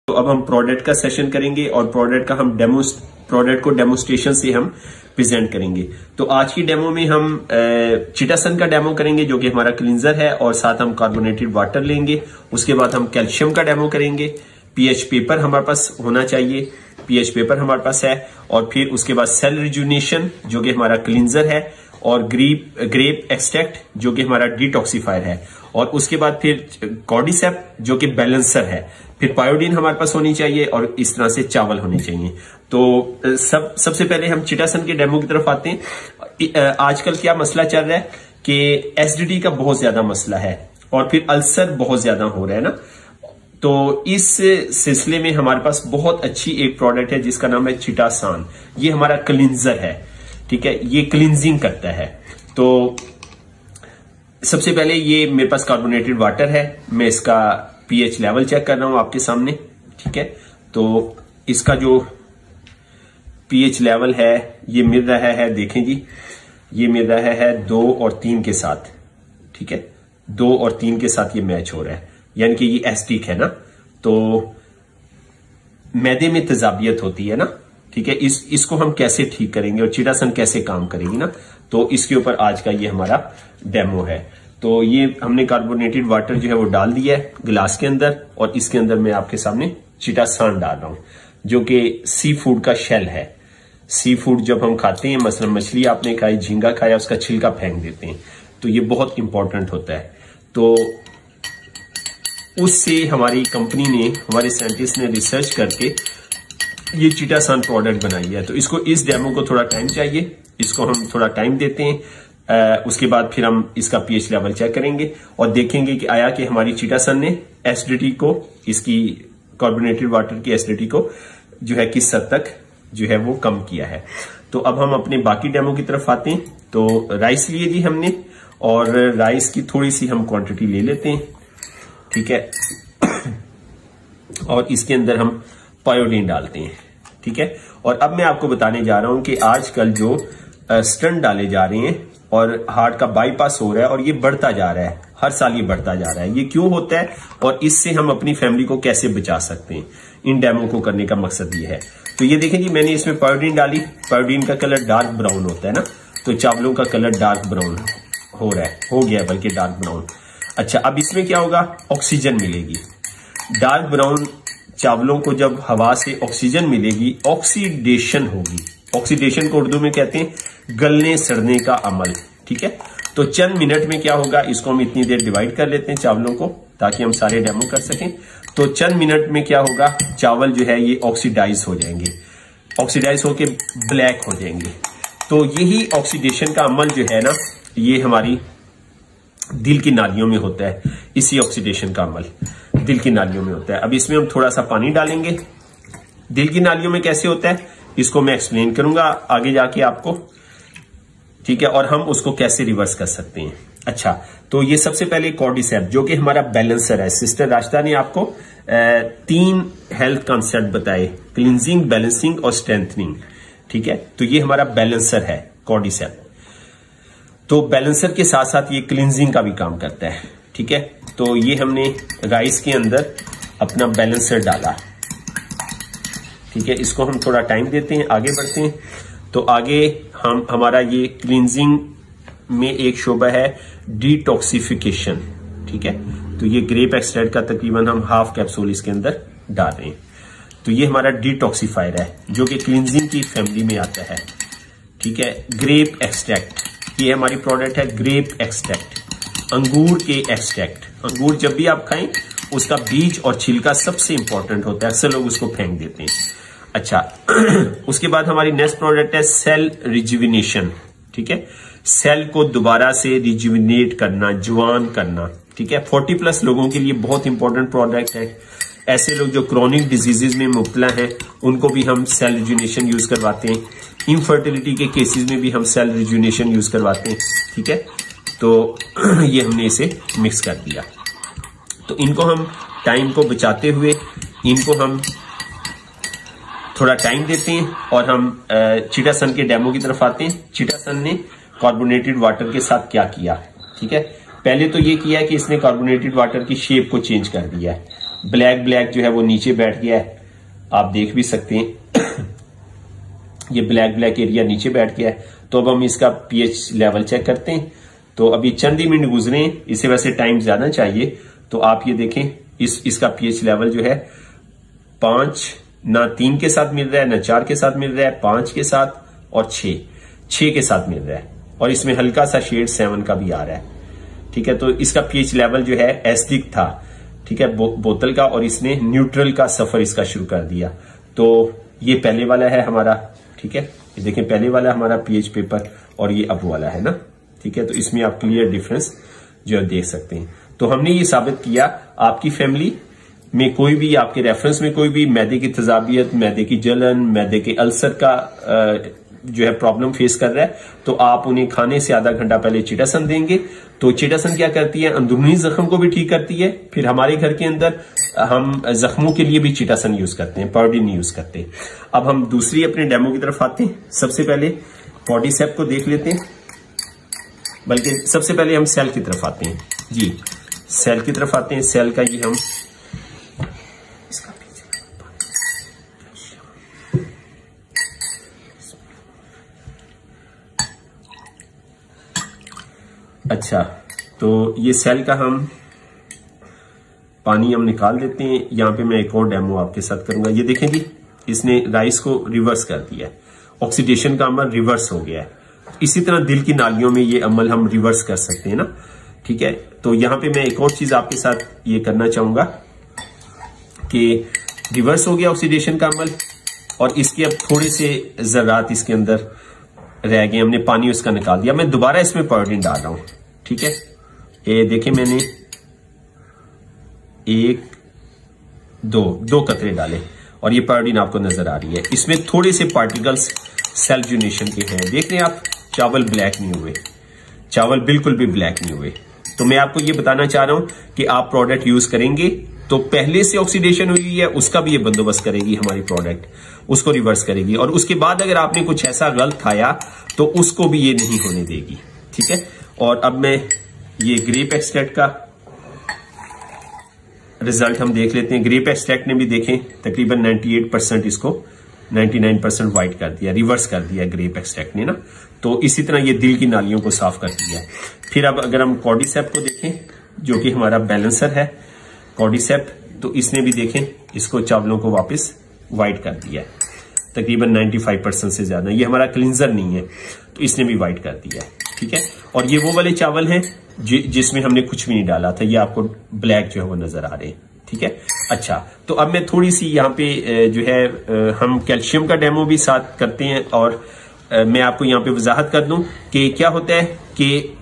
तो अब हम प्रोडक्ट का सेशन करेंगे और प्रोडक्ट को डेमोस्ट्रेशन से हम प्रेजेंट करेंगे। तो आज की डेमो में हम चिटासन का डेमो करेंगे जो कि हमारा क्लींजर है, और साथ हम कार्बोनेटेड वाटर लेंगे। उसके बाद हम कैल्शियम का डेमो करेंगे। पीएच पेपर हमारे पास होना चाहिए, पीएच पेपर हमारे पास है। और फिर उसके बाद सेल रिजुनेशन जो कि हमारा क्लींजर है, और ग्रेप एक्सट्रैक्ट जो कि हमारा डिटॉक्सिफायर है, और उसके बाद फिर कॉर्डिसेप जो कि बैलेंसर है। फिर पायोडीन हमारे पास होनी चाहिए, और इस तरह से चावल होने चाहिए। तो सबसे पहले हम चिटासन के डेमो की तरफ आते हैं। आजकल क्या मसला चल रहा है कि एसिडिटी का बहुत ज्यादा मसला है, और फिर अल्सर बहुत ज्यादा हो रहा है ना। तो इस सिलसिले में हमारे पास बहुत अच्छी एक प्रोडक्ट है जिसका नाम है चिटासान। ये हमारा क्लींजर है, ठीक है, ये क्लींजिंग करता है। तो सबसे पहले ये मेरे पास कार्बोनेटेड वाटर है, मैं इसका पीएच लेवल चेक कर रहा हूं आपके सामने, ठीक है। तो इसका जो पीएच लेवल है ये मिल रहा है, देखें जी, ये मिल रहा है 2 और 3 के साथ, ठीक है, 2 और 3 के साथ ये मैच हो रहा है, यानी कि ये एसिडिक है ना। तो मैदे में तेजाबियत होती है ना, ठीक है। इसको हम कैसे ठीक करेंगे और चिटासन कैसे काम करेगी ना, तो इसके ऊपर आज का ये हमारा डेमो है। तो ये हमने कार्बोनेटेड वाटर जो है वो डाल दिया है गिलास के अंदर, और इसके अंदर मैं आपके सामने चिटासान डाल रहा हूं जो कि सी फूड का शेल है। सी फूड जब हम खाते हैं, मसलन मछली आपने खाई, झींगा खाया, उसका छिलका फेंक देते हैं, तो ये बहुत इंपॉर्टेंट होता है। तो उससे हमारी कंपनी ने, हमारे साइंटिस्ट ने रिसर्च करके ये चिटासान प्रोडक्ट बनाई है। तो इस डेमो को थोड़ा टाइम चाहिए, इसको हम थोड़ा टाइम देते हैं। उसके बाद फिर हम इसका पीएच लेवल चेक करेंगे और देखेंगे कि आया कि हमारी चिटासन ने एसिडिटी को, इसकी कार्बोनेटेड वाटर की एसिडिटी को जो है किस हद तक जो है वो कम किया है। तो अब हम अपने बाकी डेमो की तरफ आते हैं। तो राइस लिए जी हमने, और राइस की थोड़ी सी हम क्वांटिटी ले लेते हैं, ठीक है, और इसके अंदर हम पायोडीन डालते हैं, ठीक है। और अब मैं आपको बताने जा रहा हूं कि आजकल जो स्टंट डाले जा रहे हैं और हार्ट का बाईपास हो रहा है, और ये बढ़ता जा रहा है, हर साल ये बढ़ता जा रहा है। ये क्यों होता है और इससे हम अपनी फैमिली को कैसे बचा सकते हैं, इन डेमो को करने का मकसद ये है। तो ये देखें जी, मैंने इसमें पायोडीन डाली। पायोडीन का कलर डार्क ब्राउन होता है ना, तो चावलों का कलर डार्क ब्राउन हो रहा है, हो गया बल्कि डार्क ब्राउन। अच्छा, अब इसमें क्या होगा, ऑक्सीजन मिलेगी। डार्क ब्राउन चावलों को जब हवा से ऑक्सीजन मिलेगी, ऑक्सीडेशन होगी। ऑक्सीडेशन को उर्दू में कहते हैं गलने सड़ने का अमल, ठीक है। तो चंद मिनट में क्या होगा, इसको हम इतनी देर डिवाइड कर लेते हैं चावलों को, ताकि हम सारे डेमो कर सकें। तो चंद मिनट में क्या होगा, चावल जो है ये ऑक्सीडाइज हो जाएंगे, ऑक्सीडाइज होके ब्लैक हो जाएंगे। तो यही ऑक्सीडेशन का अमल जो है ना, ये हमारी दिल की नालियों में होता है। इसी ऑक्सीडेशन का अमल दिल की नालियों में होता है। अब इसमें हम थोड़ा सा पानी डालेंगे। दिल की नालियों में कैसे होता है इसको मैं एक्सप्लेन करूंगा आगे जाके आपको, ठीक है, और हम उसको कैसे रिवर्स कर सकते हैं। अच्छा, तो ये सबसे पहले कॉर्डिसेप जो कि हमारा बैलेंसर है। सिस्टर राशिदा ने आपको 3 हेल्थ कॉन्सेप्ट बताए, क्लींजिंग, बैलेंसिंग और स्ट्रेंथनिंग, ठीक है। तो ये हमारा बैलेंसर है कॉर्डिसेप। तो बैलेंसर के साथ साथ ये क्लींजिंग का भी काम करता है, ठीक है। तो ये हमने राइस के अंदर अपना बैलेंसर डाला, ठीक है। इसको हम थोड़ा टाइम देते हैं, आगे बढ़ते हैं। तो आगे हमारा ये क्लींजिंग में एक शोबा है डिटॉक्सिफिकेशन, ठीक है। तो ये ग्रेप एक्सट्रैक्ट का तकरीबन हम हाफ कैप्सूल इसके अंदर डाल रहे हैं। तो ये हमारा डिटॉक्सिफायर है जो कि क्लींजिंग की फैमिली में आता है, ठीक है। ग्रेप एक्सट्रैक्ट, ये हमारी प्रोडक्ट है ग्रेप एक्सट्रैक्ट, अंगूर के एक्सट्रैक्ट। अंगूर जब भी आप खाएं उसका बीज और छिलका सबसे इंपॉर्टेंट होता है, अक्सर लोग उसको फेंक देते हैं। अच्छा उसके बाद हमारी नेक्स्ट प्रोडक्ट है सेल रिजुविनेशन, ठीक है। सेल को दोबारा से रिजुविनेट करना, जवान करना, ठीक है। 40+ लोगों के लिए बहुत इंपॉर्टेंट प्रोडक्ट है। ऐसे लोग जो क्रॉनिक डिजीजेज में मुब्तला हैं उनको भी हम सेल रिजुविनेशन यूज करवाते हैं। इनफर्टिलिटी के केसेस में भी हम सेल रिजुविनेशन यूज करवाते हैं, ठीक है। तो ये हमने इसे मिक्स कर दिया। तो इनको हम टाइम को बचाते हुए इनको हम थोड़ा टाइम देते हैं, और हम चिटासन के डेमो की तरफ आते हैं। चिटासन ने कार्बोनेटेड वाटर के साथ क्या किया, ठीक है। पहले तो ये किया कि इसने कार्बोनेटेड वाटर की शेप को चेंज कर दिया है, ब्लैक ब्लैक जो है वो नीचे बैठ गया है, आप देख भी सकते हैं ये ब्लैक ब्लैक एरिया नीचे बैठ गया है। तो अब हम इसका पीएच लेवल चेक करते हैं। तो अभी चंद ही मिनट गुजरे, इसे वैसे टाइम ज्यादा चाहिए। तो आप ये देखें इसका पीएच लेवल जो है 5 ना 3 के साथ मिल रहा है, ना 4 के साथ मिल रहा है, 5 के साथ और 6 के साथ मिल रहा है, और इसमें हल्का सा शेड 7 का भी आ रहा है। ठीक है, तो इसका पीएच लेवल जो है एसिडिक था, ठीक है, बोतल का, और इसने न्यूट्रल का सफर इसका शुरू कर दिया। तो ये पहले वाला है हमारा, ठीक है, ये देखें पहले वाला हमारा पीएच पेपर और ये अब वाला है ना। ठीक है, तो इसमें आप क्लियर डिफरेंस जो है देख सकते हैं। तो हमने ये साबित किया आपकी फैमिली में कोई भी, आपके रेफरेंस में कोई भी मैदे की तजाबियत, मैदे की जलन, मैदे के अल्सर का जो है प्रॉब्लम फेस कर रहा है, तो आप उन्हें खाने से आधा घंटा पहले चिटासन देंगे। तो चिटासन क्या करती है, अंदरूनी जख्म को भी ठीक करती है। फिर हमारे घर के अंदर हम जख्मों के लिए भी चिटासन यूज करते हैं, पायोडीन यूज करते हैं। अब हम दूसरी अपने डेमो की तरफ आते हैं। सबसे पहले कॉर्डिसेप को देख लेते हैं, बल्कि सबसे पहले हम सेल की तरफ आते हैं। जी, सेल की तरफ आते हैं। सेल का ये हम अच्छा, तो ये सेल का हम पानी हम निकाल देते हैं। यहां पे मैं एक और डेमो आपके साथ करूंगा। ये देखें जी, इसने राइस को रिवर्स कर दिया है, ऑक्सीडेशन का अमल रिवर्स हो गया है। इसी तरह दिल की नालियों में ये अमल हम रिवर्स कर सकते हैं ना। ठीक है, तो यहां पे मैं एक और चीज आपके साथ ये करना चाहूंगा कि रिवर्स हो गया ऑक्सीडेशन का अमल, और इसके अब थोड़े से जरात इसके अंदर रह गए, हमने पानी उसका निकाल दिया। मैं दोबारा इसमें पायोडीन डाल रहा हूं। ठीक है, ये देखिए मैंने 1 2 कतरे डाले और ये पायोडीन आपको नजर आ रही है। इसमें थोड़े से पार्टिकल्स सेल्यूनेशन के हैं। देख रहे हैं आप, चावल ब्लैक नहीं हुए, चावल बिल्कुल भी ब्लैक नहीं हुए। तो मैं आपको ये बताना चाह रहा हूं कि आप प्रोडक्ट यूज करेंगे तो पहले से ऑक्सीडेशन हुई है उसका भी ये बंदोबस्त करेगी हमारी प्रोडक्ट, उसको रिवर्स करेगी। और उसके बाद अगर आपने कुछ ऐसा गलत खाया तो उसको भी ये नहीं होने देगी। ठीक है, और अब मैं ये ग्रेप एक्सट्रैक्ट का रिजल्ट हम देख लेते हैं। ग्रेप एक्सट्रैक्ट ने भी देखें तकरीबन 98% इसको 99% वाइट कर दिया, रिवर्स कर दिया ग्रेप एक्सट्रैक्ट ने ना। तो इसी तरह ये दिल की नालियों को साफ कर दिया। फिर अब अगर हम कॉर्डिसेप को देखें जो कि हमारा बैलेंसर है कॉर्डिसेप, तो इसने भी देखें इसको चावलों को वापस वाइट कर दिया है तकरीबन 95% से ज्यादा। ये हमारा क्लिंजर नहीं है तो इसने भी वाइट कर दिया है। ठीक है, और ये वो वाले चावल हैं जिसमें हमने कुछ भी नहीं डाला था, ये आपको ब्लैक जो है वो नजर आ रहे हैं। ठीक है, अच्छा, तो अब मैं थोड़ी सी यहाँ पे जो है हम कैल्शियम का डेमो भी साथ करते हैं। और मैं आपको यहाँ पे वजाहत कर दूं कि क्या होता है कि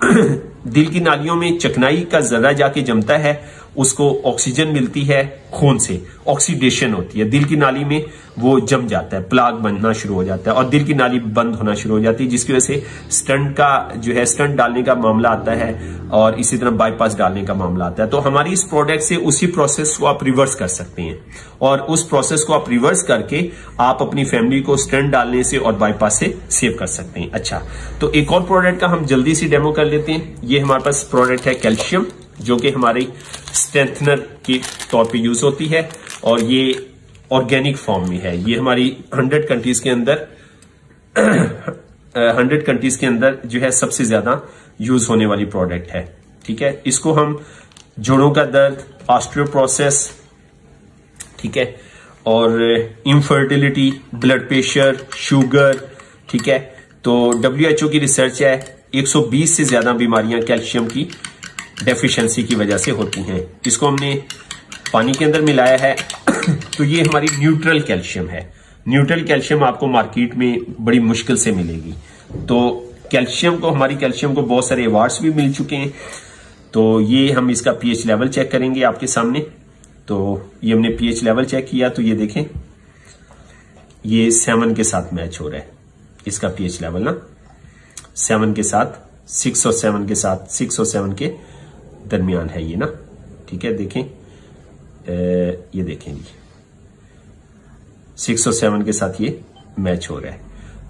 दिल की नालियों में चिकनाई का जर्रा जाके जमता है, उसको ऑक्सीजन मिलती है खून से, ऑक्सीडेशन होती है दिल की नाली में, वो जम जाता है, प्लाग बनना शुरू हो जाता है और दिल की नाली बंद होना शुरू हो जाती है, जिसकी वजह से स्टंट का जो है स्टंट डालने का मामला आता है और इसी तरह बाईपास डालने का मामला आता है। तो हमारी इस प्रोडक्ट से उसी प्रोसेस को आप रिवर्स कर सकते हैं और उस प्रोसेस को आप रिवर्स करके आप अपनी फैमिली को स्टंट डालने से और बाईपास से सेव कर सकते हैं। अच्छा, तो एक और प्रोडक्ट का हम जल्दी से डेमो कर लेते हैं। ये हमारे पास प्रोडक्ट है कैल्शियम, जो कि हमारी स्ट्रेंथनर के तौर पे यूज होती है और ये ऑर्गेनिक फॉर्म में है। ये हमारी 100 कंट्रीज के अंदर 100 कंट्रीज के अंदर जो है सबसे ज्यादा यूज होने वाली प्रोडक्ट है। ठीक है, इसको हम जोड़ों का दर्द, ऑस्टियोपोरोसिस, ठीक है, और इनफर्टिलिटी, ब्लड प्रेशर, शुगर, ठीक है, तो WHO की रिसर्च है 120 से ज्यादा बीमारियां कैल्शियम की डेफिशिएंसी की वजह से होती हैं। इसको हमने पानी के अंदर मिलाया है तो ये हमारी न्यूट्रल कैल्शियम है। न्यूट्रल कैल्शियम आपको मार्केट में बड़ी मुश्किल से मिलेगी। तो कैल्शियम को, हमारी कैल्शियम को बहुत सारे अवार्ड्स भी मिल चुके हैं। तो ये हम इसका पीएच लेवल चेक करेंगे आपके सामने। तो ये हमने पीएच लेवल चेक किया तो ये देखें ये 7 के साथ मैच हो रहा है। इसका पीएच लेवल ना 7 के साथ, 6 और 7 के साथ, 6 और 7 के दरमियान है ये ना। ठीक है, देखें ये देखें 6 और 7 के साथ ये मैच हो रहा है।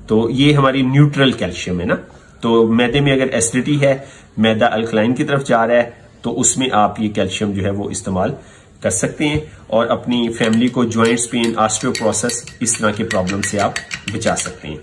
तो ये हमारी न्यूट्रल कैल्शियम है ना। तो मैदे में अगर एसिडिटी है, मैदा अल्कलाइन की तरफ जा रहा है, तो उसमें आप ये कैल्शियम जो है वो इस्तेमाल कर सकते हैं और अपनी फैमिली को जॉइंट्स पेन, ऑस्टियोपोरोसिस, इस तरह की प्रॉब्लम से आप बचा सकते हैं।